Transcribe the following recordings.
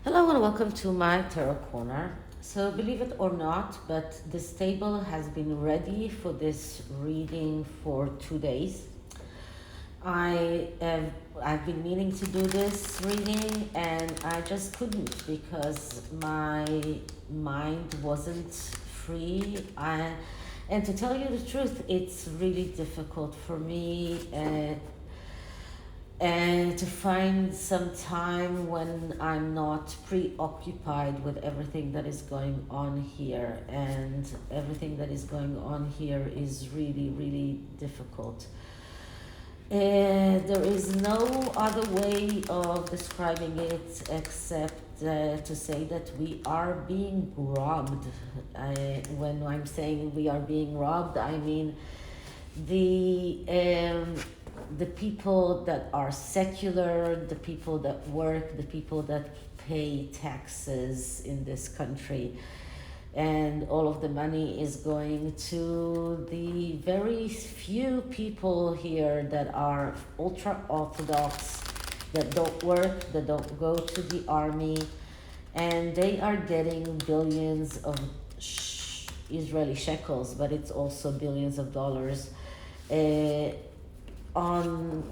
Hello and welcome to my tarot corner. So, believe it or not, but this table has been ready for this reading for 2 days. I've been meaning to do this reading and I just couldn't because my mind wasn't free. And to tell you the truth, it's really difficult for me and to find some time when I'm not preoccupied with everything that is going on here. And everything that is going on here is really, really difficult. There is no other way of describing it except to say that we are being robbed. When I'm saying we are being robbed, I mean the people that are secular, the people that work, the people that pay taxes in this country. And all of the money is going to the very few people here that are ultra-Orthodox, that don't work, that don't go to the army, and they are getting billions of Israeli shekels, but it's also billions of dollars on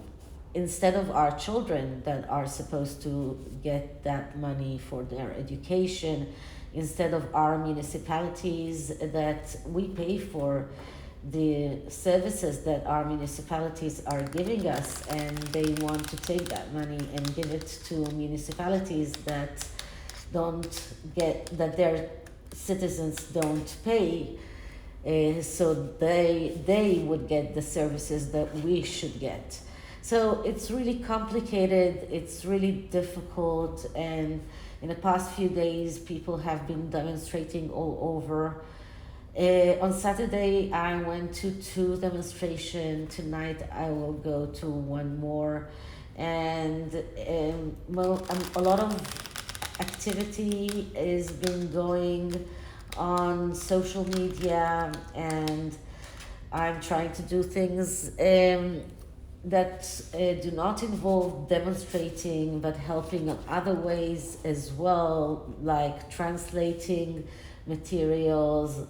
instead of our children that are supposed to get that money for their education, instead of our municipalities that we pay for the services that our municipalities are giving us, and they want to take that money and give it to municipalities that their citizens don't pay, so they would get the services that we should get. So it's really complicated, it's really difficult, and in the past few days people have been demonstrating all over. On Saturday I went to 2 demonstrations, tonight I will go to one more, and a lot of activity has been going on social media, and I'm trying to do things that do not involve demonstrating, but helping in other ways as well, like translating materials,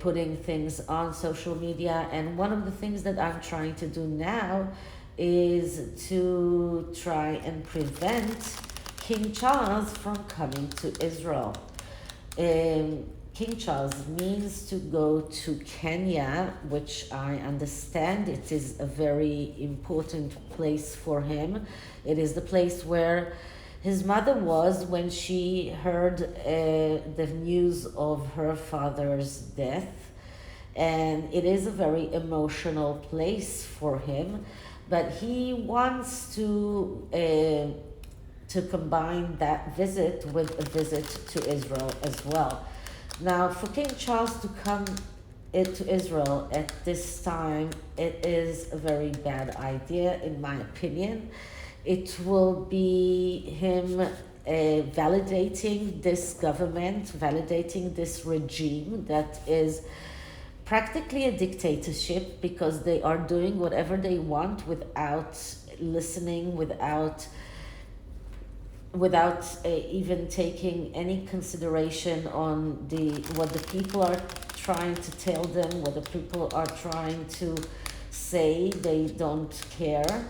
putting things on social media. And one of the things that I'm trying to do now is to try and prevent King Charles from coming to Israel. King Charles means to go to Kenya, which I understand it is a very important place for him. It is the place where his mother was when she heard the news of her father's death. And it is a very emotional place for him, but he wants to combine that visit with a visit to Israel as well. Now, for King Charles to come to Israel at this time, it is a very bad idea, in my opinion. It will be him validating this government, validating this regime that is practically a dictatorship, because they are doing whatever they want without listening, without even taking any consideration on what the people are trying to tell them, what the people are trying to say. They don't care.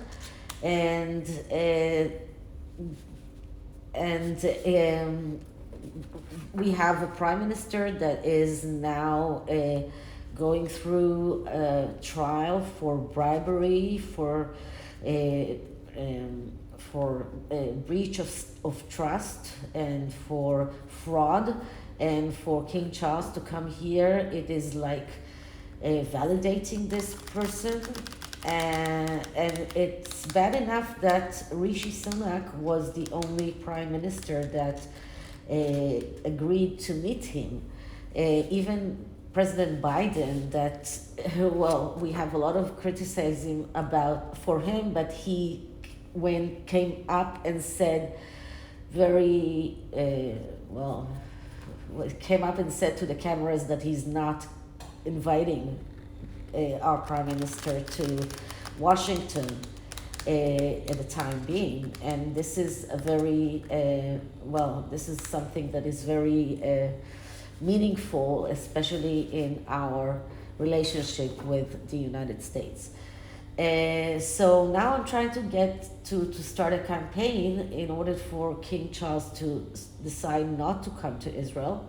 And we have a prime minister that is now going through a trial for bribery, for breach of trust, and for fraud. And for King Charles to come here, it is like validating this person. And it's bad enough that Rishi Sunak was the only prime minister that agreed to meet him. Even President Biden, that we have a lot of criticism for him, but he came up and said came up and said to the cameras that he's not inviting our prime minister to Washington. at the time being. And this is a very, this is something that is very meaningful, especially in our relationship with the United States. So now I'm trying to get to start a campaign in order for King Charles to decide not to come to Israel.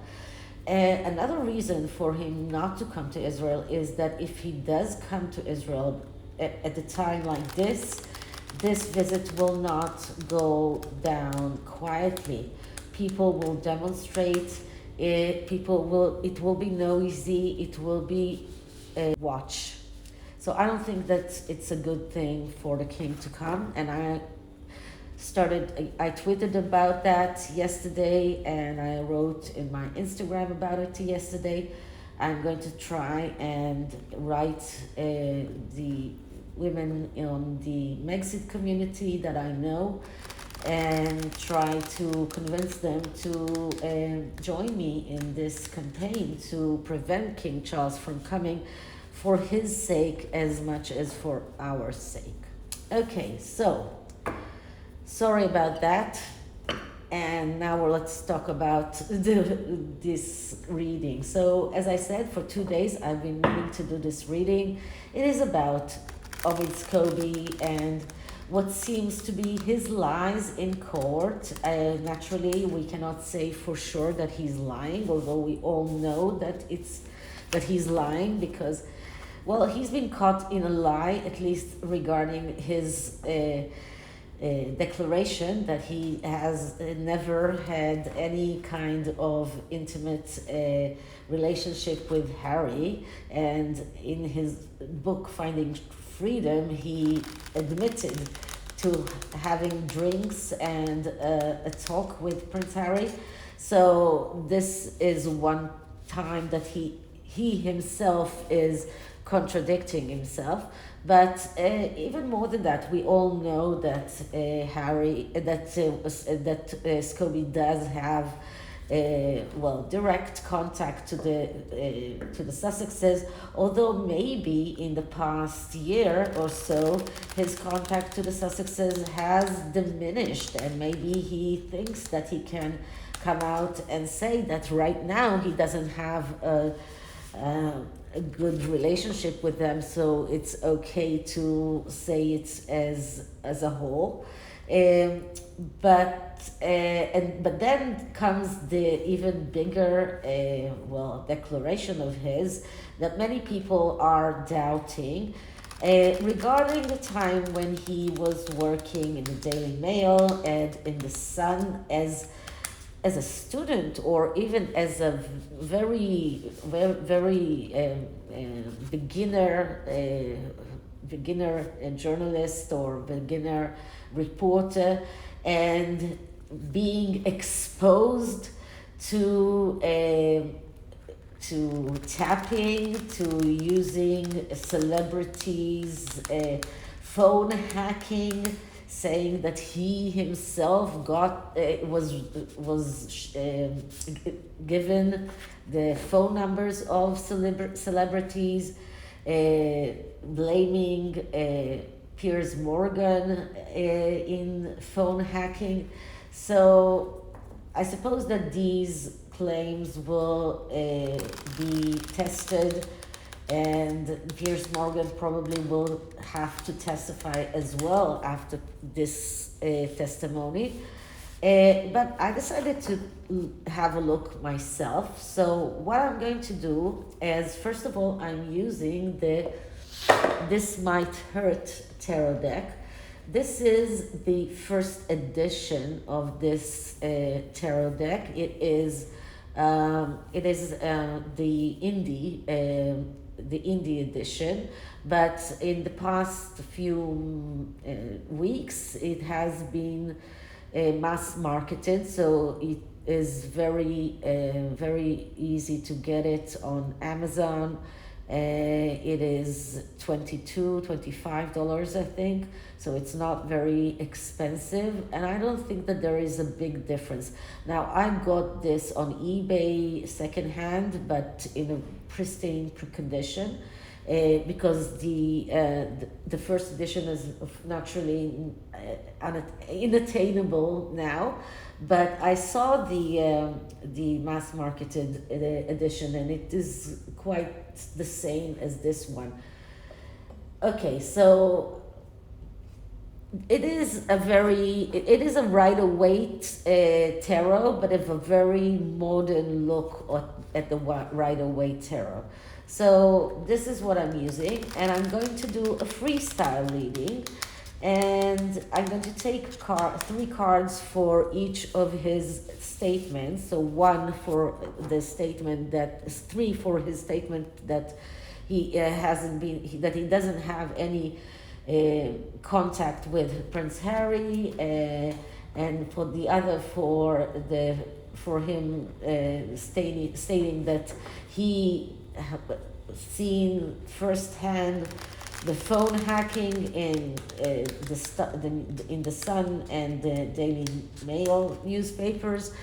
Another reason for him not to come to Israel is that if he does come to Israel at a time like this visit will not go down quietly. People will demonstrate. It will be noisy. It will be a watch. So I don't think that it's a good thing for the king to come. And I tweeted about that yesterday, and I wrote in my Instagram about it yesterday. I'm going to try and write the women in the Megxit community that I know and try to convince them to join me in this campaign to prevent King Charles from coming, for his sake as much as for our sake. Okay, so sorry about that. And now let's talk about this reading. So as I said, for 2 days I've been meaning to do this reading. It is about Omid Scobie and what seems to be his lies in court. Naturally, we cannot say for sure that he's lying, although we all know that he's lying because, well, he's been caught in a lie, at least regarding his declaration that he has never had any kind of intimate relationship with Harry. And in his book, Finding Freedom, he admitted to having drinks and a talk with Prince Harry. So this is one time that he himself is contradicting himself. But even more than that, we all know that Scobie does have direct contact to the Sussexes, although maybe in the past year or so his contact to the Sussexes has diminished, and maybe he thinks that he can come out and say that right now he doesn't have a good relationship with them, so it's okay to say it as a whole. But then comes the even bigger declaration of his that many people are doubting regarding the time when he was working in the Daily Mail and in the Sun as a student, or even as a very beginner journalist or beginner reporter, and being exposed to tapping, to using celebrities, phone hacking, saying that he himself was given the phone numbers of celebrities, blaming Piers Morgan in phone hacking. So I suppose that these claims will be tested, and Piers Morgan probably will have to testify as well after this testimony. But I decided to have a look myself. So what I'm going to do is, first of all, I'm using the This Might Hurt tarot deck. This is the first edition of this tarot deck. It is the indie edition, but in the past few weeks it has been mass marketed, so it is very easy to get it on Amazon. It is $25, I think, so it's not very expensive, and I don't think that there is a big difference. Now, I got this on eBay secondhand, but in a pristine condition, because the first edition is naturally unattainable now. But I saw the mass marketed edition, and it is quite the same as this one. Okay, so it is a Rider-Waite tarot, but of a very modern look at the Rider-Waite tarot. So this is what I'm using, and I'm going to do a freestyle reading, and I'm going to take 3 cards for each of his statements. So 1 for the statement that is 3 for his statement that he that he doesn't have any contact with Prince Harry, and for the other for him stating that he seen firsthand the phone hacking in in the Sun and the Daily Mail newspapers,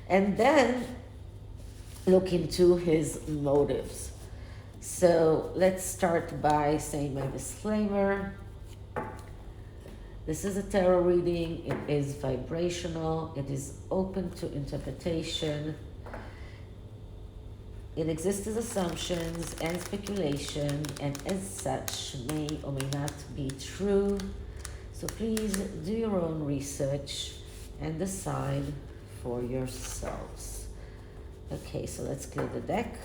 and then look into his motives. So let's start by saying my disclaimer. This is a tarot reading. It is vibrational. It is open to interpretation. It exists as assumptions and speculation, and as such may or may not be true. So please do your own research and decide for yourselves. Okay, so let's clear the deck.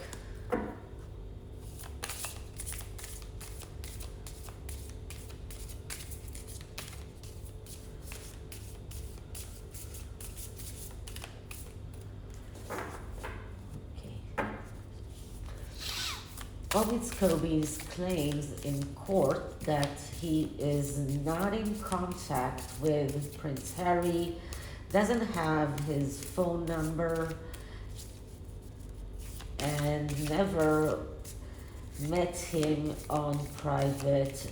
Omid Scobie claims in court that he is not in contact with Prince Harry, doesn't have his phone number, and never met him on private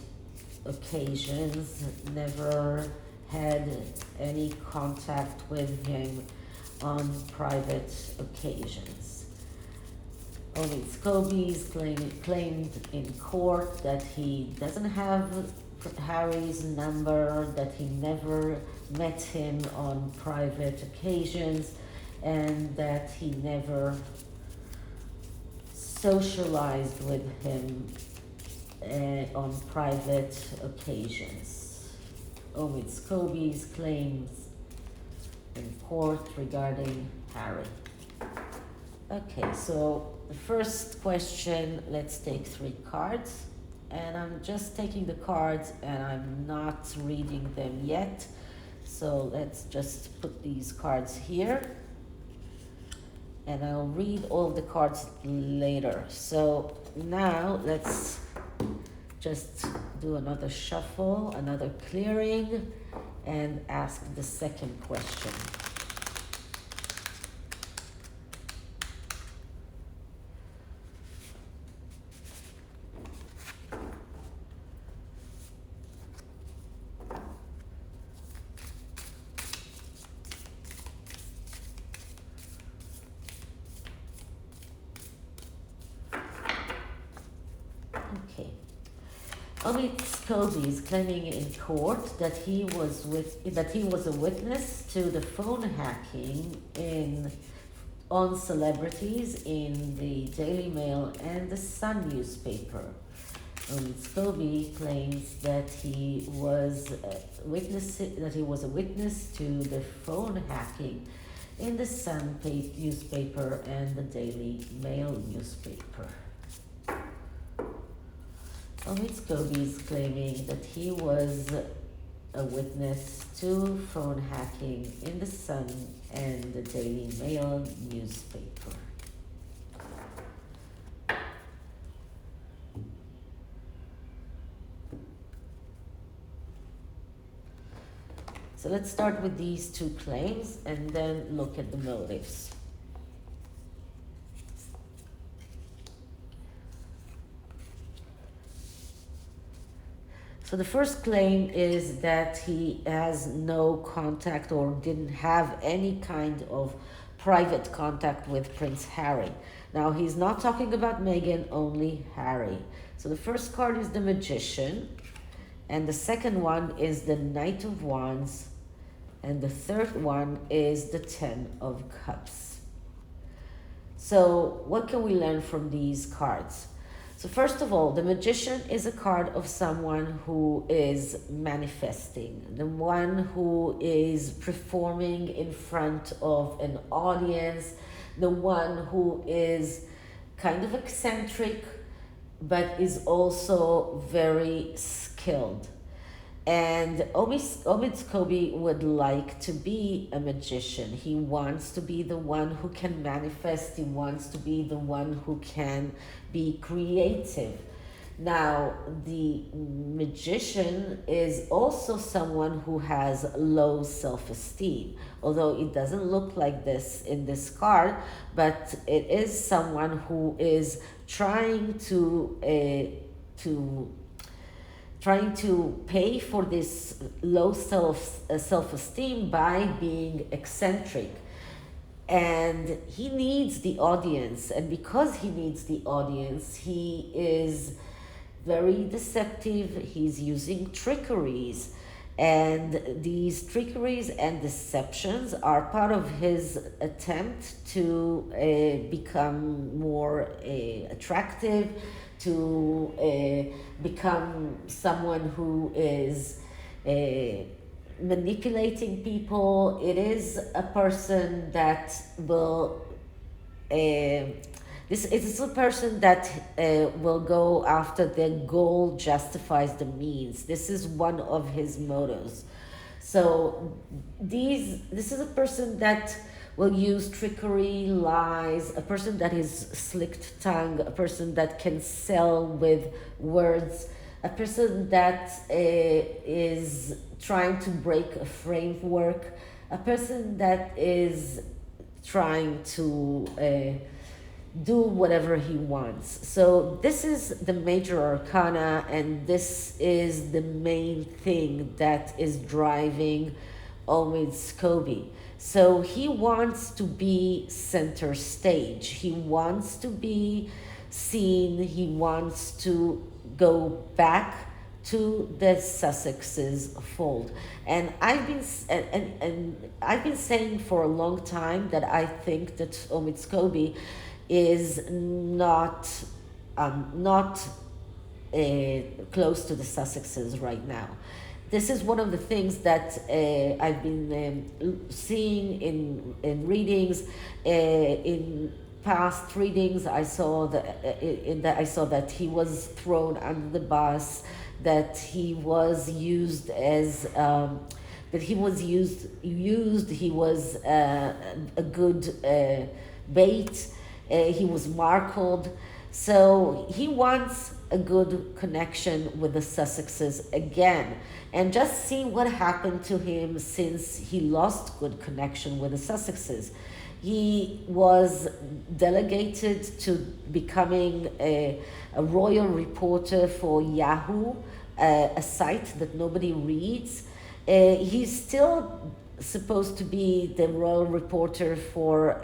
occasions, never had any contact with him on private occasions. Omid Scobie claimed in court that he doesn't have Harry's number, that he never met him on private occasions, and that he never socialized with him on private occasions. Omid Scobie's claims in court regarding Harry. Okay, so the first question, let's take 3 cards, and I'm just taking the cards and I'm not reading them yet. So let's just put these cards here, and I'll read all the cards later. So now let's just do another shuffle, another clearing, and ask the second question. Okay. Omid Scobie is claiming in court that he was a witness to the phone hacking on celebrities in the Daily Mail and the Sun newspaper. Omid Scobie claims that he was a witness to the phone hacking in the Sun newspaper and the Daily Mail newspaper. Omid Scobie is claiming that he was a witness to phone hacking in the Sun and the Daily Mail newspaper. So let's start with these 2 claims and then look at the motives. So the first claim is that he has no contact or didn't have any kind of private contact with Prince Harry. Now he's not talking about Meghan, only Harry. So the first card is the Magician, and the second one is the Knight of Wands, and the third one is the Ten of Cups. So what can we learn from these cards? So first of all, the Magician is a card of someone who is manifesting, the one who is performing in front of an audience, the one who is kind of eccentric, but is also very skilled. And Omid Scobie would like to be a magician. He wants to be the one who can manifest. He wants to be the one who can be creative. Now, the magician is also someone who has low self-esteem, although it doesn't look like this in this card, but it is someone who is trying to pay for this low self-esteem by being eccentric. And he needs the audience, and because he needs the audience, he is very deceptive. He's using trickeries, and these trickeries and deceptions are part of his attempt to become more attractive, to become someone who is manipulating people. It is a person that will this is a person that will go after the goal justifies the means. This is one of his mottos. So this is a person that will use trickery, lies, a person that is slick tongue, a person that can sell with words, a person that is trying to break a framework, a person that is trying to do whatever he wants. So this is the major arcana, and this is the main thing that is driving Omid Scobie. So he wants to be center stage. He wants to be seen. He wants to go back to the Sussexes fold. And I've been saying for a long time that I think that Omid Scobie is not close to the Sussexes right now. This is one of the things that I've been seeing in readings. In past readings, I saw that he was thrown under the bus, that he was used as he was a good bait. He was markled. So he wants a good connection with the Sussexes again. And just see what happened to him since he lost good connection with the Sussexes. He was delegated to becoming a royal reporter for Yahoo, a site that nobody reads. He's still supposed to be the royal reporter for,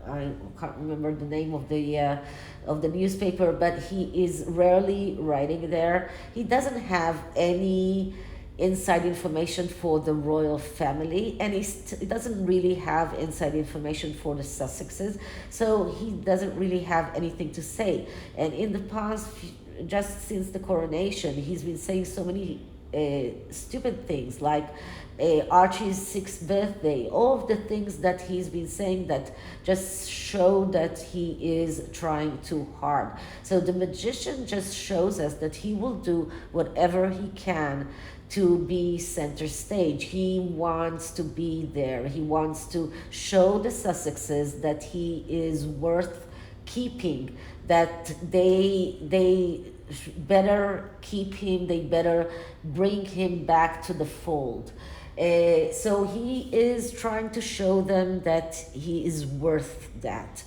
I can't remember the name of the newspaper, but he is rarely writing there. He doesn't have any inside information for the royal family, and he doesn't really have inside information for the Sussexes, so he doesn't really have anything to say. And in the past, just since the coronation, he's been saying so many stupid things like Archie's 6th birthday, all of the things that he's been saying that just show that he is trying too hard. So the magician just shows us that he will do whatever he can to be center stage. He wants to be there. He wants to show the Sussexes that he is worth keeping, that they better keep him, they better bring him back to the fold. So he is trying to show them that he is worth that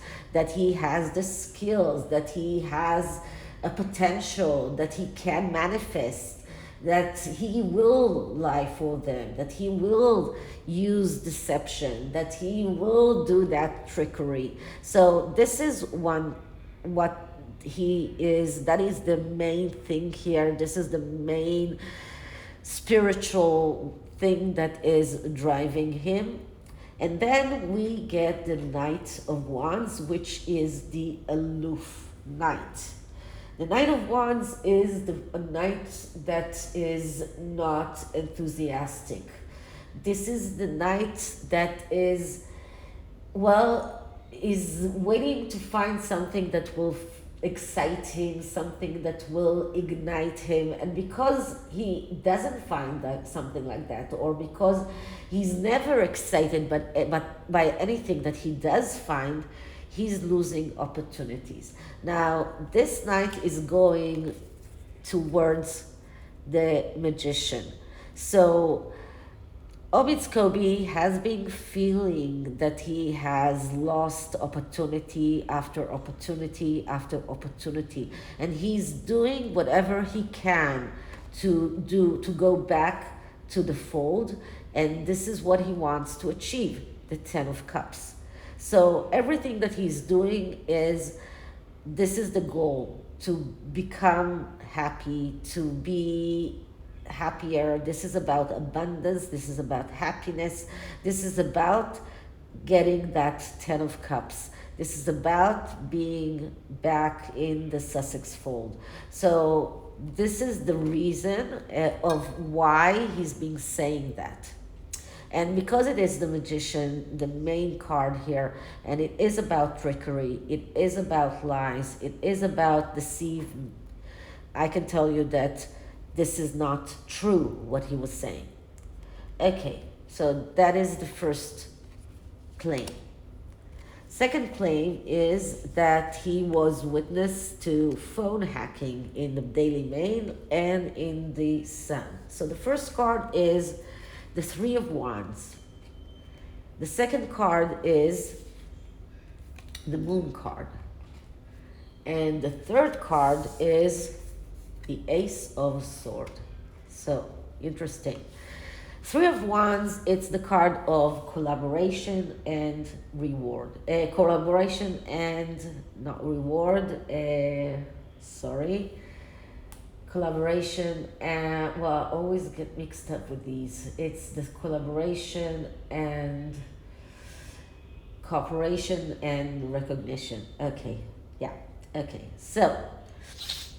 he has the skills, that he has a potential that he can manifest, that he will lie for them, that he will use deception, that he will do that trickery. So this is what he is, that is the main thing here. This is the main spiritual thing that is driving him. And then we get the Knight of Wands, which is the aloof knight. The Knight of Wands is a knight that is not enthusiastic. This is the knight that is waiting to find something that will excite him, something that will ignite him. And because he doesn't find something like that, or because he's never excited but by anything that he does find, he's losing opportunities. Now, this knight is going towards the Magician. So Omid Scobie has been feeling that he has lost opportunity after opportunity after opportunity, and he's doing whatever he can to go back to the fold, and this is what he wants to achieve, the Ten of Cups. So everything that he's doing this is the goal, to become happy, to be happier. This is about abundance. This is about happiness. This is about getting that Ten of Cups. This is about being back in the Sussex fold. So this is the reason of why he's been saying that. And because it is the Magician, the main card here, and it is about trickery, it is about lies, it is about deceit, I can tell you that this is not true, what he was saying. Okay, so that is the first claim. Second claim is that he was witness to phone hacking in the Daily Mail and in the Sun. So the first card is the Three of Wands. The second card is the Moon card. And the third card is the Ace of Swords. So, interesting. Three of Wands, it's the card of collaboration and reward. Collaboration and, not reward, collaboration and, I always get mixed up with these. It's the collaboration and cooperation and recognition. Okay, yeah, okay. So,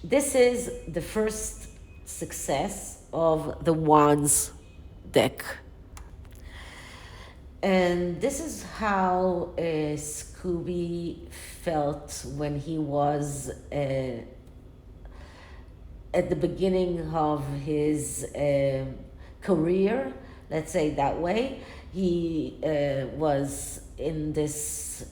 this is the first success of the Wands deck. And this is how Scobie felt when he was at the beginning of his career, let's say that way. He was in this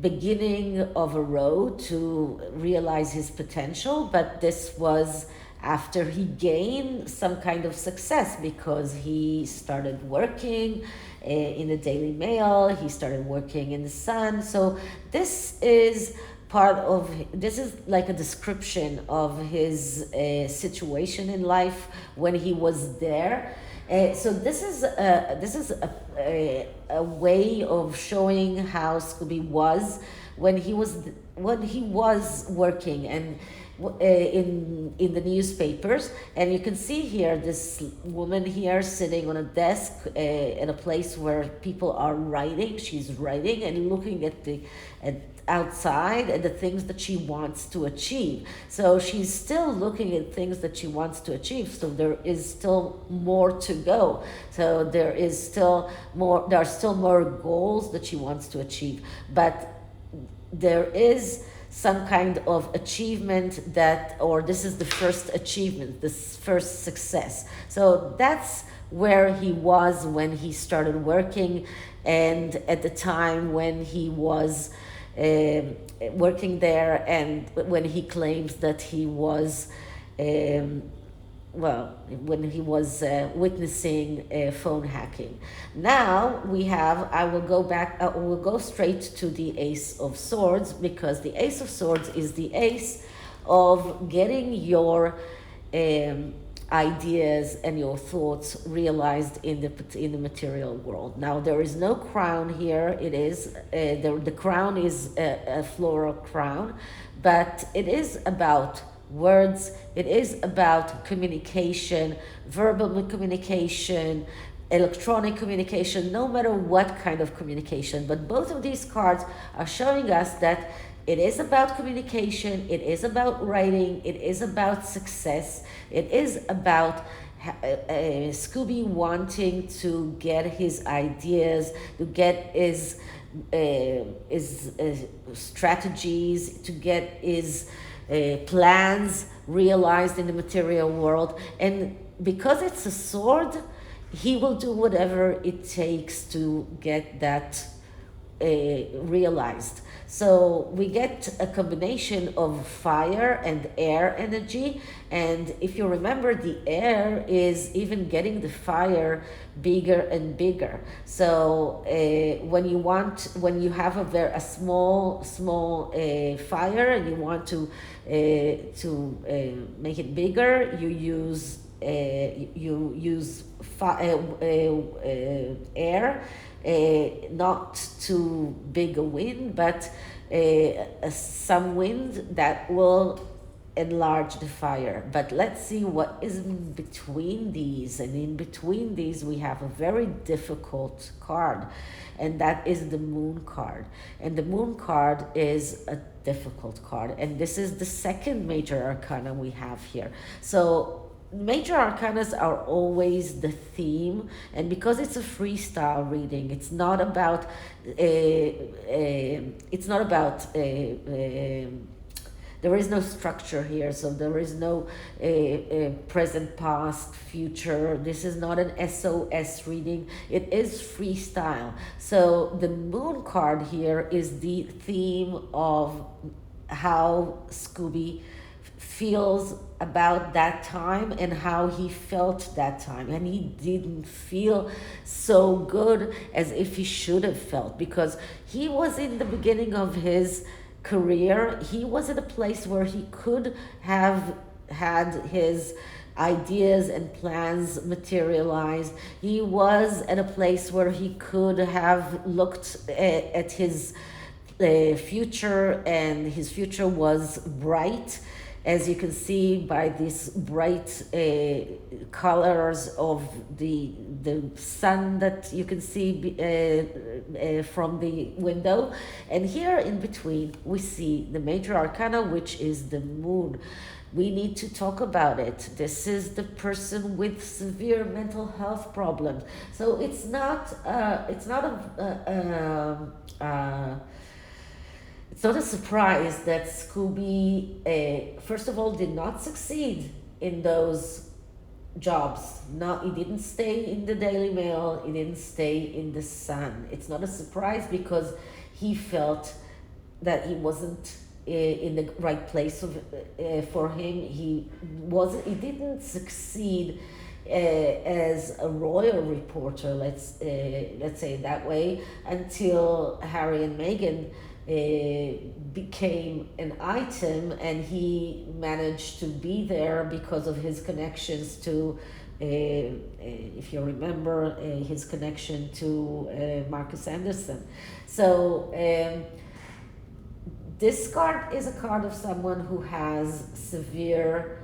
beginning of a road to realize his potential, but this was after he gained some kind of success, because he started working in the Daily Mail, he started working in the Sun. So this is like a description of his situation in life when he was there. So this is a way of showing how Scobie was when he was working and in the newspapers. And you can see here this woman here sitting on a desk in a place where people are writing. She's writing and looking at outside and the things that she wants to achieve. So she's still looking at things that she wants to achieve. So there is still more to go. So there are still more goals that she wants to achieve. But there is some kind of achievement this is the first achievement, this first success. So that's where he was when he started working, and at the time when he was working there, and when he claims that he was when he was witnessing phone hacking. Now we'll go straight to the Ace of Swords, because the Ace of Swords is the ace of getting your ideas and your thoughts realized in the material world. Now there is no crown here. It is the crown is a floral crown, but it is about words. It is about communication, verbal communication, electronic communication, no matter what kind of communication. But both of these cards are showing us that it is about communication, it is about writing, it is about success, it is about Scobie wanting to get his ideas, to get his strategies, to get his plans realized in the material world. And because it's a sword, he will do whatever it takes to get that realized. So we get a combination of fire and air energy, and if you remember, the air is even getting the fire bigger and bigger. So when you have a small fire and you want to make it bigger, you use air, not too big a wind, but some wind that will enlarge the fire. But let's see what is in between these. And in between these, we have a very difficult card, and that is the Moon card. And the Moon card is a difficult card, and this is the second major arcana we have here. So major arcanas are always the theme, and because it's a freestyle reading, it's not about there is no structure here, so there is no present, past, future. This is not an SOS reading. It is freestyle. So the Moon card here is the theme of how Scobie feels about that time and how he felt that time, and he didn't feel so good as if he should have felt, because he was in the beginning of his career. He was at a place where he could have had his ideas and plans materialized. He was at a place where he could have looked at his future, and his future was bright, as you can see by these bright colors of the sun that you can see from the window. And here in between we see the major arcana, which is the Moon. We need to talk about it. This is the person with severe mental health problems. So it's not a surprise that Scobie, first of all, did not succeed in those jobs. He didn't stay in the Daily Mail, he didn't stay in the Sun. It's not a surprise because he felt that he wasn't in the right place for him. He didn't succeed as a royal reporter, let's say it that way, until Harry and Meghan became an item, and he managed to be there because of his connections to, if you remember, his connection to Marcus Anderson. So this card is a card of someone who has severe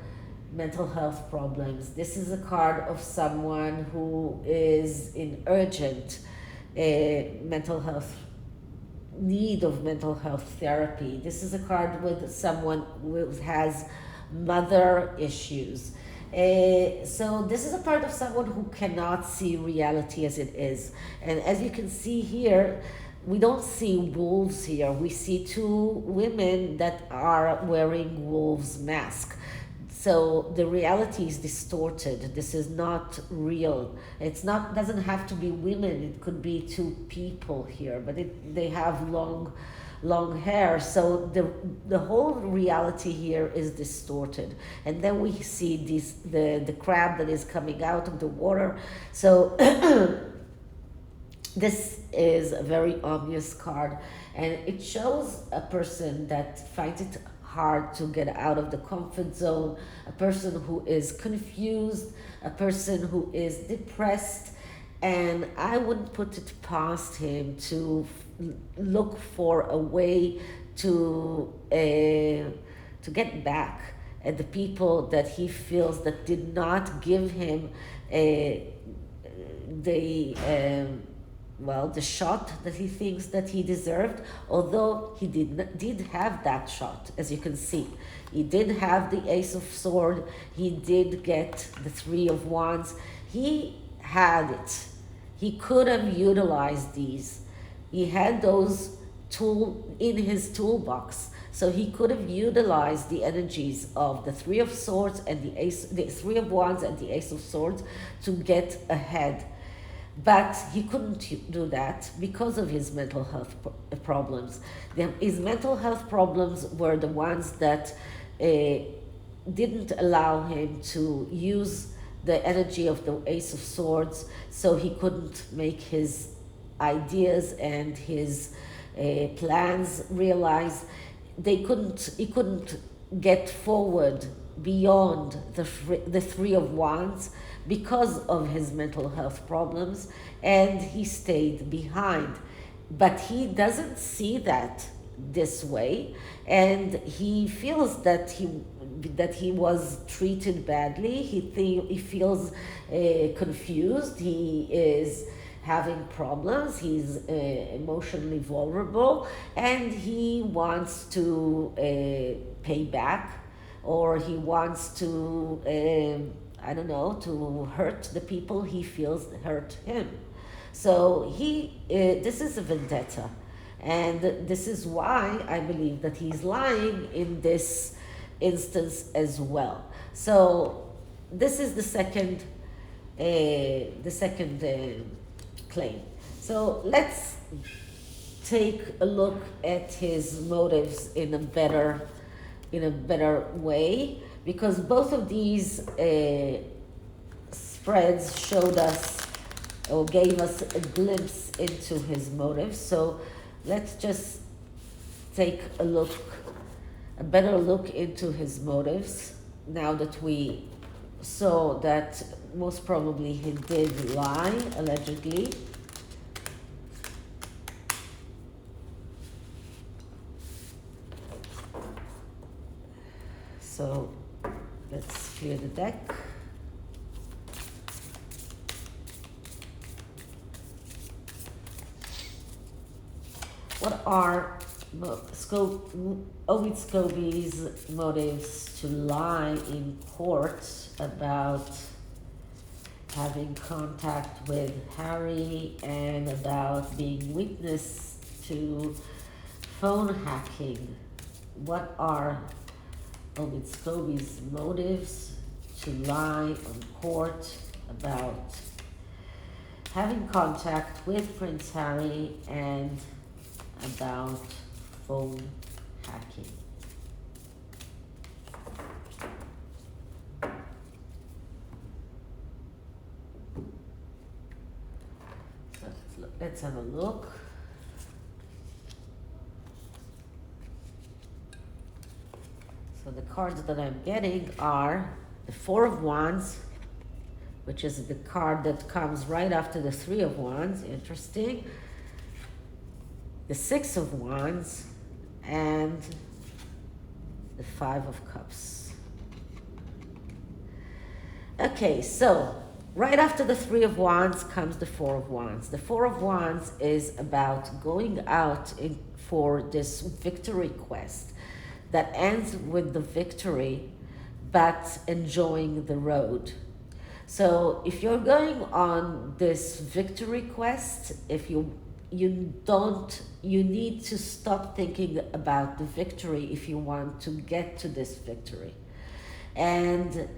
mental health problems. This is a card of someone who is in urgent mental health need of mental health therapy. This is a card with someone who has mother issues. So this is a part of someone who cannot see reality as it is. And as you can see here, we don't see wolves here. We see two women that are wearing wolves' masks. So the reality is distorted. This is not real. Doesn't have to be women. It could be two people here, but they have long hair. So the whole reality here is distorted. And then we see the crab that is coming out of the water. So this is a very obvious card, and it shows a person that finds it hard to get out of the comfort zone, a person who is confused, a person who is depressed, and I wouldn't put it past him to look for a way to get back at the people that he feels that did not give him the the shot that he thinks that he deserved, although he did have that shot, as you can see. He did have the Ace of Swords, he did get the Three of Wands, he had it. He could have utilized these. He had those tool in his toolbox, so he could have utilized the energies of the Three of Swords and the Three of Wands and the Ace of Swords to get ahead. But he couldn't do that because of his mental health problems. His mental health problems were the ones that didn't allow him to use the energy of the Ace of Swords, so he couldn't make his ideas and his plans realize. He couldn't get forward beyond the Three of Wands because of his mental health problems, and he stayed behind. But he doesn't see that this way, and he feels that he was treated badly. He feels confused. He is having problems. He's emotionally vulnerable, and he wants to pay back, or he wants to to hurt the people he feels hurt him. So this is a vendetta, and this is why I believe that he's lying in this instance as well. So this is the second claim. So let's take a look at his motives in a better way, because both of these spreads showed us or gave us a glimpse into his motives. So let's just take a better look into his motives now that we saw that most probably he did lie, allegedly. So let's clear the deck. What are Omid Scobie's motives to lie in court about having contact with Harry and about being witness to phone hacking? What are Omid Scobie's motives to lie on court about having contact with Prince Harry and about phone hacking? So let's have a look. So the cards that I'm getting are the Four of Wands, which is the card that comes right after the Three of Wands. Interesting. The Six of Wands and the Five of Cups. Okay, so right after the Three of Wands comes the Four of Wands. The Four of Wands is about going out for this victory quest that ends with the victory, but enjoying the road. So if you're going on this victory quest, if you need to stop thinking about the victory if you want to get to this victory. And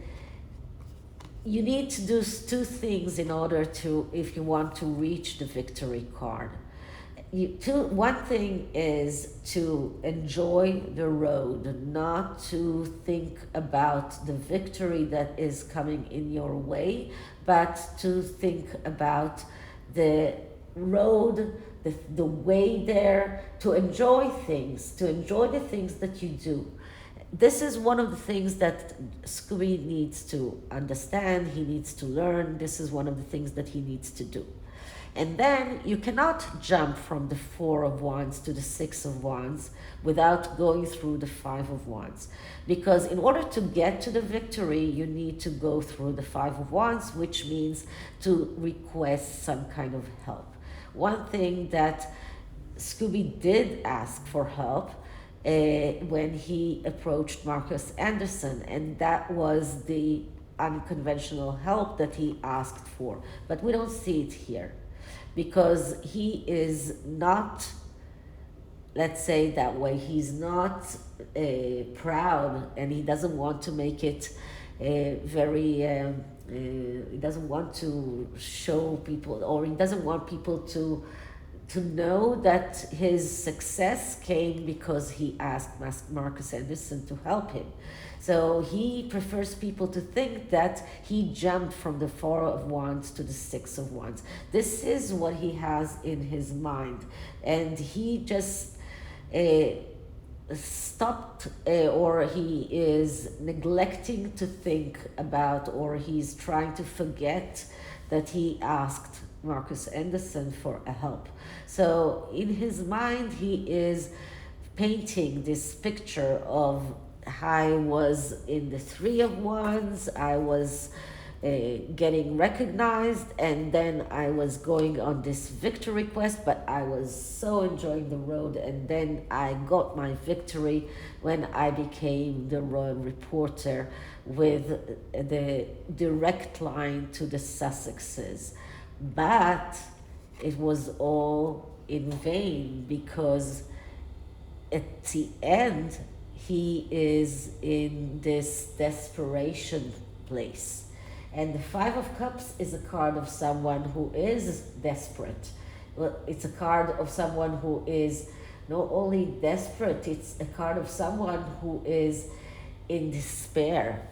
you need to do two things in order to, if you want to reach the victory card. One thing is to enjoy the road, not to think about the victory that is coming in your way, but to think about the road, the way there, to enjoy the things that you do. this is one of the things that Scobie needs to understand, he needs to learn. This is one of the things that he needs to do. And then you cannot jump from the 4 of Wands to the 6 of Wands without going through the 5 of Wands. Because in order to get to the victory, you need to go through the 5 of Wands, which means to request some kind of help. One thing that Scobie did ask for help when he approached Marcus Anderson, and that was the unconventional help that he asked for. But we don't see it here, because he is not, let's say that way, he's not proud, and he doesn't want to make it he doesn't want to show people, or he doesn't want people to know that his success came because he asked Marcus Anderson to help him. So he prefers people to think that he jumped from the 4 of Wands to the 6 of Wands. This is what he has in his mind. And he just stopped, or he is neglecting to think about, or he's trying to forget that he asked Marcus Anderson for a help. So in his mind, he is painting this picture of, I was in the 3 of Wands, I was getting recognized, and then I was going on this victory quest, but I was so enjoying the road, and then I got my victory when I became the royal reporter with the direct line to the Sussexes. But it was all in vain, because at the end he is in this desperation place. And the 5 of Cups is a card of someone who is desperate. Well, it's a card of someone who is not only desperate, it's a card of someone who is in despair.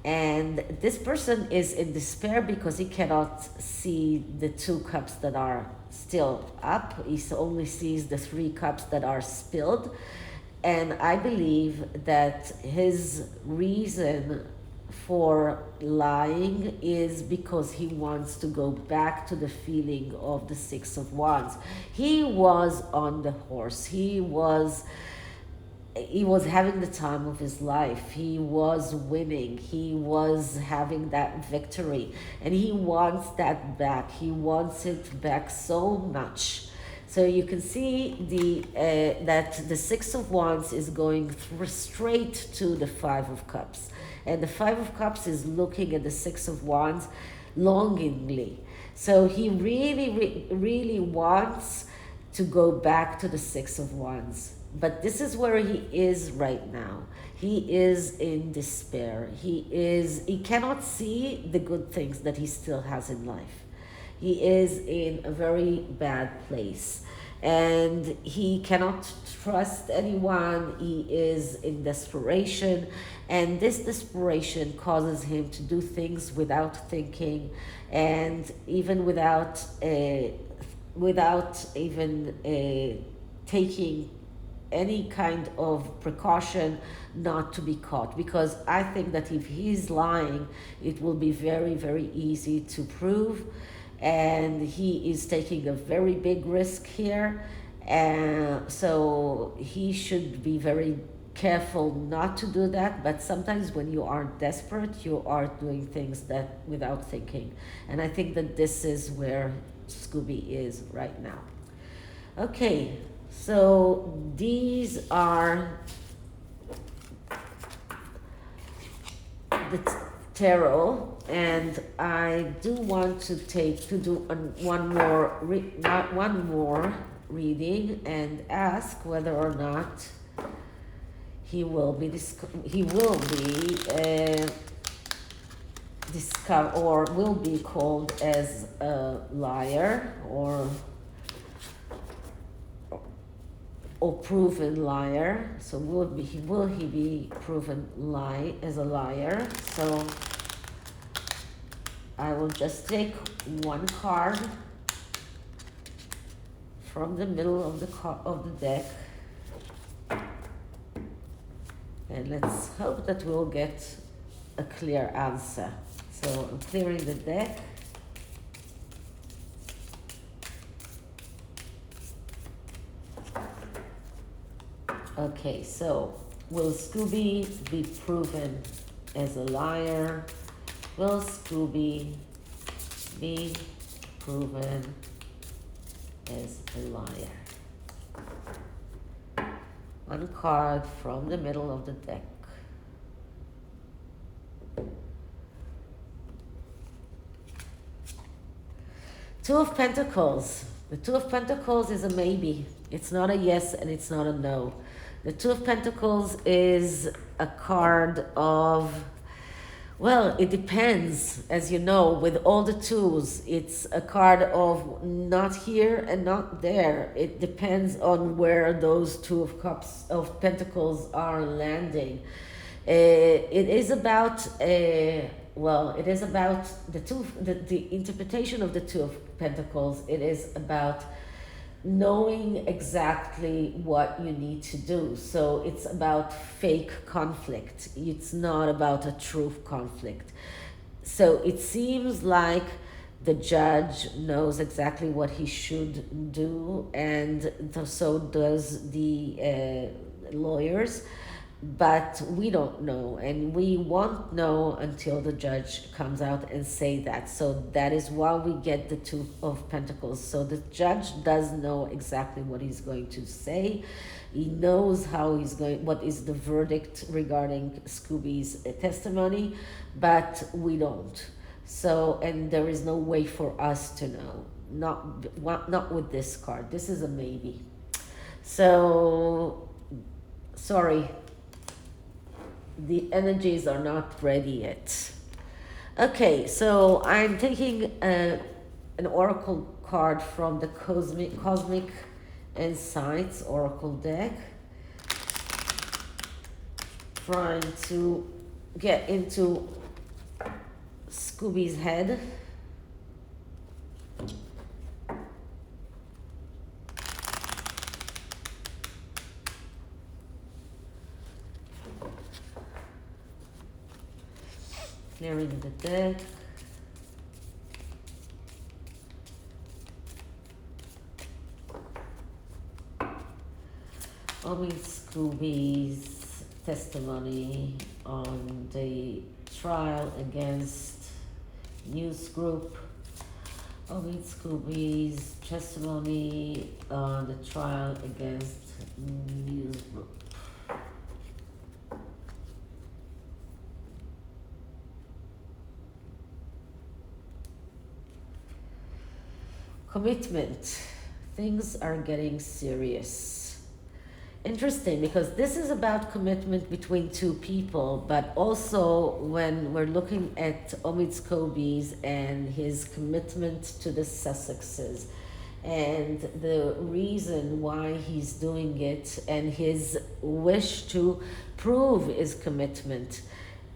And this person is in despair because he cannot see the 2 cups that are still up. He only sees the 3 cups that are spilled. And I believe that his reason for lying is because he wants to go back to the feeling of the 6 of Wands. He was on the horse. He was having the time of his life. He was winning. He was having that victory. And he wants that back. He wants it back so much. So you can see that the 6 of Wands is going straight to the 5 of Cups. And the 5 of Cups is looking at the 6 of Wands longingly. So he really wants to go back to the 6 of Wands. But this is where he is right now. He is in despair. He cannot see the good things that he still has in life. He is in a very bad place. And he cannot trust anyone. He is in desperation. And this desperation causes him to do things without thinking, and even without even taking any kind of precaution not to be caught. Because I think that if he's lying, it will be very, very easy to prove. And he is taking a very big risk here. And so he should be very careful not to do that. But sometimes when you are desperate, you are doing things that without thinking. And I think that this is where Scobie is right now. Okay, so these are the tarot, and I do want to do one more reading and ask whether or not he will be discovered, or will be called as a liar, or proven liar. So will he be proven as a liar? So I will just take one card from the middle of the deck, And let's hope that we'll get a clear answer. So I'm clearing the deck. Okay, so will Scobie be proven as a liar? Will Scobie be proven as a liar? One card from the middle of the deck. Two of Pentacles. The Two of Pentacles is a maybe. It's not a yes and it's not a no. The Two of Pentacles is a card of, well, it depends. As you know, with all the twos, it's a card of not here and not there. It depends on where those Two of Cups of Pentacles are landing. It is about it is about the interpretation of the Two of Pentacles. It is about knowing exactly what you need to do. So it's about fake conflict. It's not about a true conflict. So it seems like the judge knows exactly what he should do, and so does the lawyers. But we don't know, and we won't know until the judge comes out and say that. So that is why we get the Two of Pentacles. So the judge does know exactly what he's going to say. He knows how he's going, what is the verdict regarding Scobie's testimony, but we don't. So, and there is no way for us to know. Not with this card. This is a maybe. So, sorry. The energies are not ready yet. Okay, so I'm taking an oracle card from the Cosmic Insights Oracle deck, trying to get into Scobie's head. Clearing the deck. Omid Scobie's testimony on the trial against news group. Omid Scobie's testimony on the trial against news group. Commitment. Things are getting serious. Interesting, because this is about commitment between two people, but also when we're looking at Omid Scobie's and his commitment to the Sussexes and the reason why he's doing it and his wish to prove his commitment.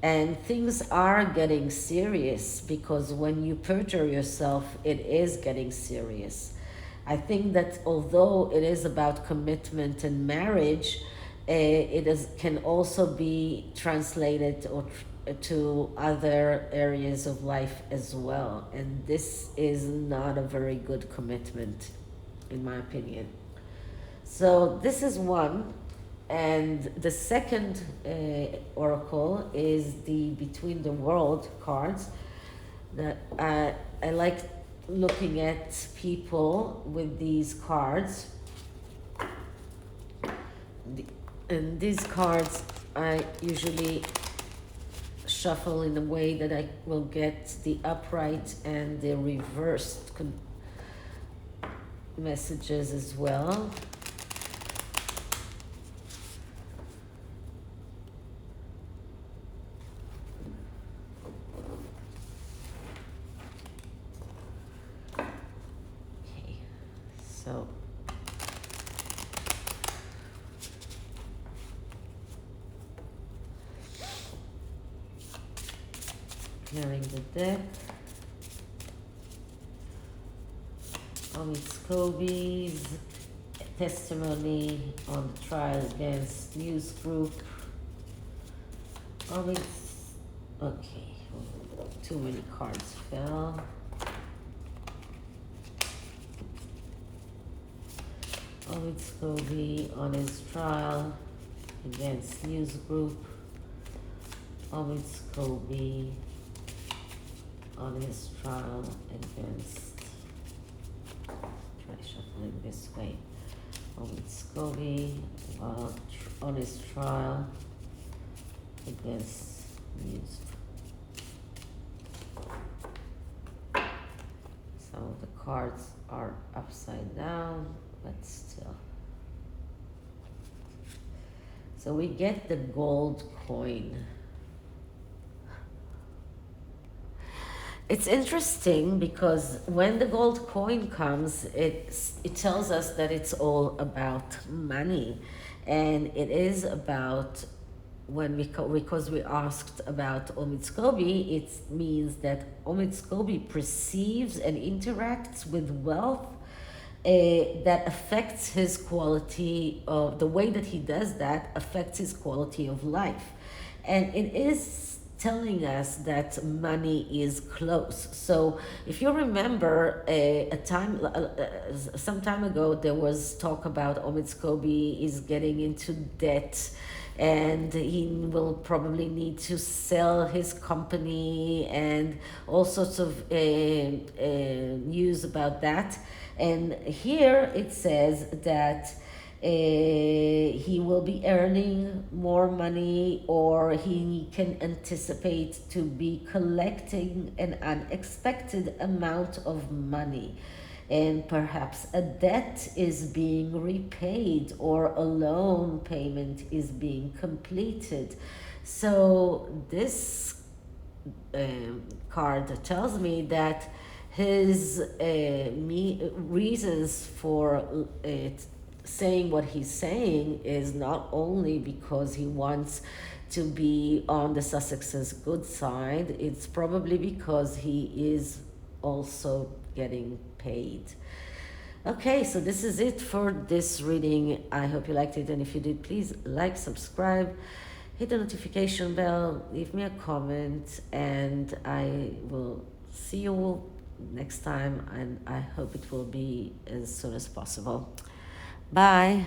And things are getting serious, because when you perjure yourself, it is getting serious. I think that although it is about commitment and marriage, can also be translated to other areas of life as well. And this is not a very good commitment, in my opinion. So this is one. And the second oracle is the Between the World cards. That I like looking at people with these cards. And these cards I usually shuffle in a way that I will get the upright and the reversed messages as well. So clearing the deck. Omid Scobie's testimony on the trial against news group. Omid, okay, too many cards fell. Omid Scobie on his trial against news group. Omid Scobie on his trial against, try shuffling this way. Omid Scobie on his trial against news. So the cards are upside down, but still. So we get the gold coin. It's interesting because when the gold coin comes, it tells us that it's all about money, and it is about, because we asked about Omid Scobie, it means that Omid Scobie perceives and interacts with wealth that affects his quality of, the way that he does that affects his quality of life, and it is telling us that money is close. So if you remember some time ago, there was talk about Omid Scobie is getting into debt, and he will probably need to sell his company, and all sorts of news about that. And here it says that he will be earning more money, or he can anticipate to be collecting an unexpected amount of money, and perhaps a debt is being repaid or a loan payment is being completed. So this card tells me that his reasons for saying what he's saying is not only because he wants to be on the Sussexes' good side, it's probably because he is also getting paid. Okay, so this is it for this reading. I hope you liked it, and if you did, please like, subscribe, hit the notification bell, leave me a comment, and I will see you next time, and I hope it will be as soon as possible. Bye.